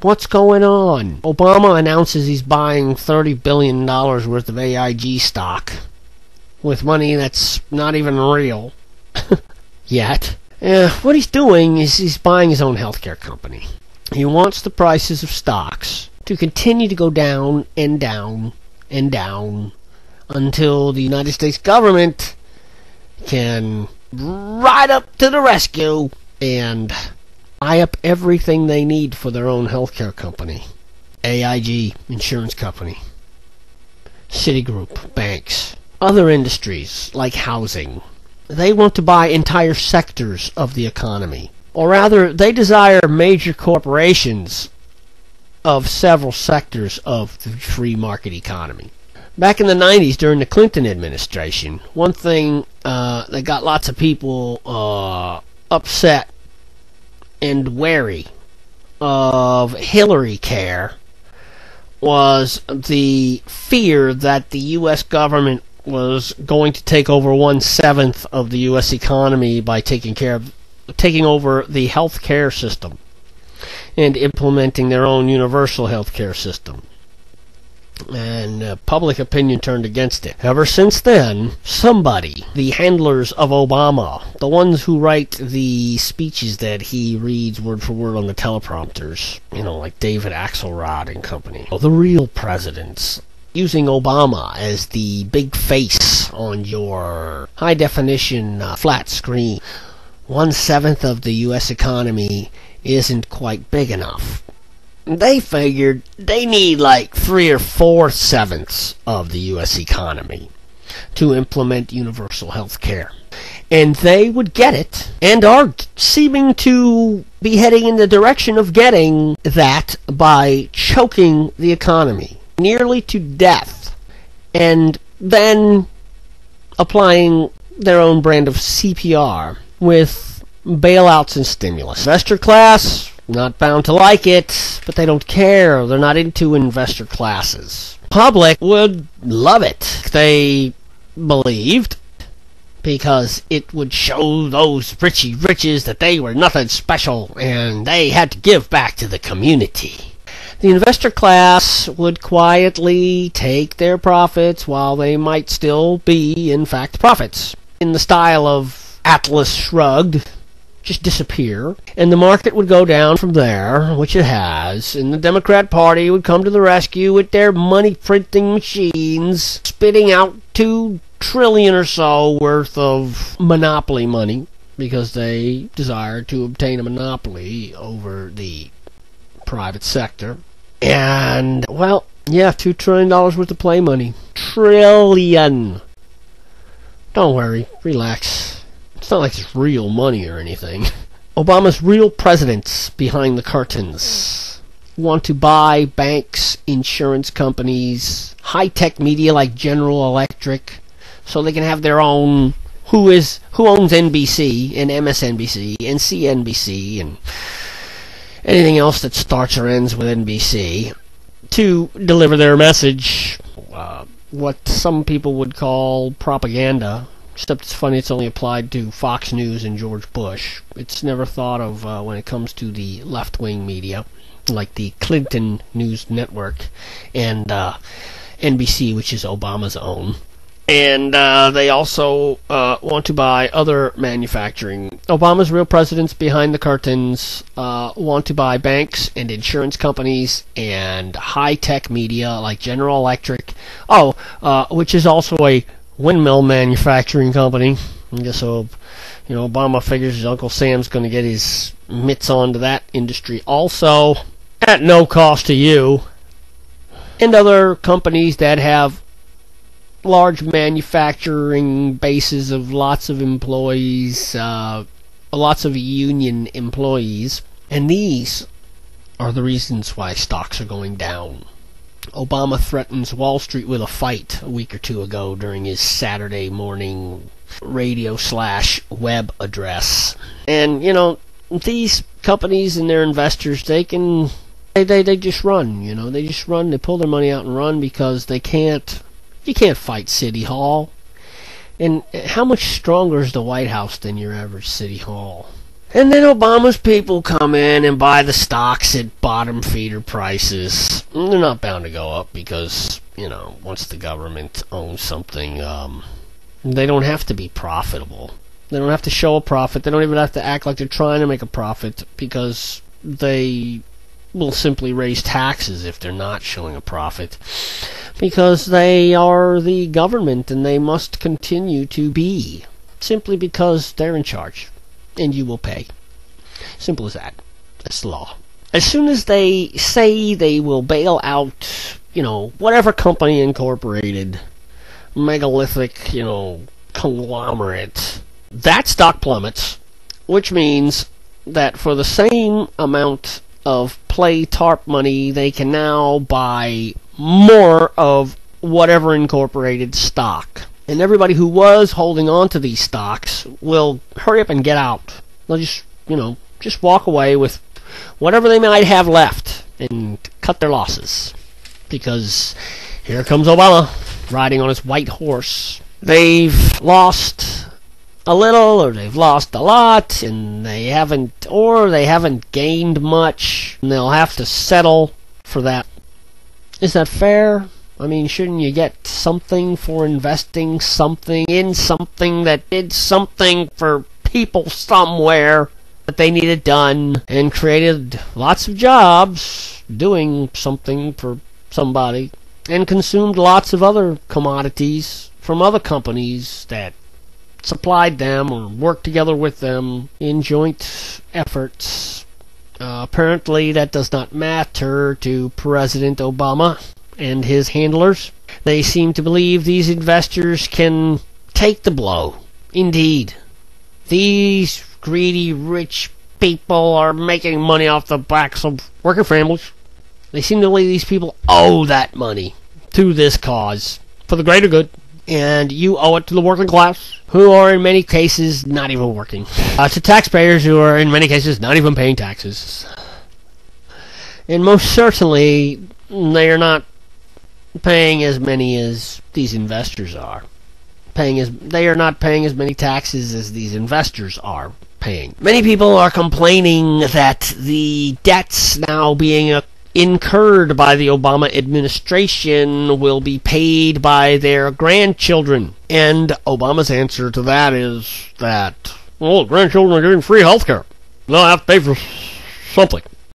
What's going on? Obama announces he's buying $30 billion worth of AIG stock with money that's not even real yet. What he's doing is he's buying his own healthcare company. He wants the prices of stocks to continue to go down and down and down until the United States government can ride up to the rescue and buy up everything they need for their own healthcare company. AIG, insurance company, Citigroup, banks, other industries like housing. They want to buy entire sectors of the economy. Or rather, they desire major corporations of several sectors of the free market economy. Back in the 90s, during the Clinton administration, one thing that got lots of people upset and wary of Hillary care was the fear that the U.S. government was going to take over 1/7 of the U.S. economy by taking over the health care system and implementing their own universal health care system. And public opinion turned against it. Ever since then, somebody, the handlers of Obama, the ones who write the speeches that he reads word for word on the teleprompters, like David Axelrod and company, the real presidents, using Obama as the big face on your high-definition flat screen. 1/7 of the U.S. economy isn't quite big enough. They figured they need like 3 or 4/7 of the U.S. economy to implement universal health care. And they would get it, and are seeming to be heading in the direction of getting that by choking the economy nearly to death, and then applying their own brand of CPR with bailouts and stimulus. Investor class, not bound to like it, but they don't care. They're not into investor classes. Public would love it, they believed, because it would show those richy riches that they were nothing special and they had to give back to the community. The investor class would quietly take their profits while they might still be, in fact, profits. In the style of Atlas Shrugged, just disappear, and the market would go down from there, which it has, and the Democrat Party would come to the rescue with their money-printing machines, spitting out $2 trillion or so worth of monopoly money, because they desire to obtain a monopoly over the private sector. And, well, yeah, $2 trillion worth of play money. Trillion! Don't worry, relax. It's not like it's real money or anything. Obama's real presidents behind the curtains want to buy banks, insurance companies, high-tech media like General Electric, so they can have their own, who owns NBC and MSNBC and CNBC and anything else that starts or ends with NBC, to deliver their message, what some people would call propaganda, except it's funny it's only applied to Fox News and George Bush. It's never thought of when it comes to the left-wing media, like the Clinton News Network and NBC, which is Obama's own. And they also want to buy other manufacturing. Obama's real presidents behind the curtains want to buy banks and insurance companies and high-tech media like General Electric. Which is also a windmill manufacturing company. I guess so. Obama figures his Uncle Sam's going to get his mitts onto that industry also, at no cost to you. And other companies that have large manufacturing bases of lots of employees, lots of union employees, and these are the reasons why stocks are going down. Obama threatens Wall Street with a fight a week or two ago during his Saturday morning radio/web address. And, these companies and their investors, they just run, they just run, they pull their money out and run because you can't fight City Hall. And how much stronger is the White House than your average City Hall? And then Obama's people come in and buy the stocks at bottom feeder prices. They're not bound to go up because, once the government owns something, they don't have to be profitable. They don't have to show a profit. They don't even have to act like they're trying to make a profit because they will simply raise taxes if they're not showing a profit. Because they are the government and they must continue to be. Simply because they're in charge. And you will pay. Simple as that. That's the law. As soon as they say they will bail out, whatever company incorporated, megalithic, conglomerate, that stock plummets, which means that for the same amount of play TARP money, they can now buy more of whatever incorporated stock. And everybody who was holding on to these stocks will hurry up and get out. They'll just walk away with whatever they might have left and cut their losses. Because here comes Obama riding on his white horse. They've lost a little, or they've lost a lot, and they haven't gained much, and they'll have to settle for that. Is that fair? I mean, shouldn't you get something for investing something in something that did something for people somewhere that they needed done and created lots of jobs doing something for somebody and consumed lots of other commodities from other companies that supplied them or worked together with them in joint efforts? Apparently that does not matter to President Obama and his handlers. They seem to believe these investors can take the blow. Indeed, these greedy, rich people are making money off the backs of working families. They seem to believe these people owe that money to this cause for the greater good. And you owe it to the working class, who are in many cases not even working. To taxpayers who are in many cases not even paying taxes. And most certainly, they are not paying as many as these investors are. They are not paying as many taxes as these investors are paying. Many people are complaining that the debts now being incurred by the Obama administration will be paid by their grandchildren. And Obama's answer to that is that, well, grandchildren are getting free health care. They'll have to pay for something.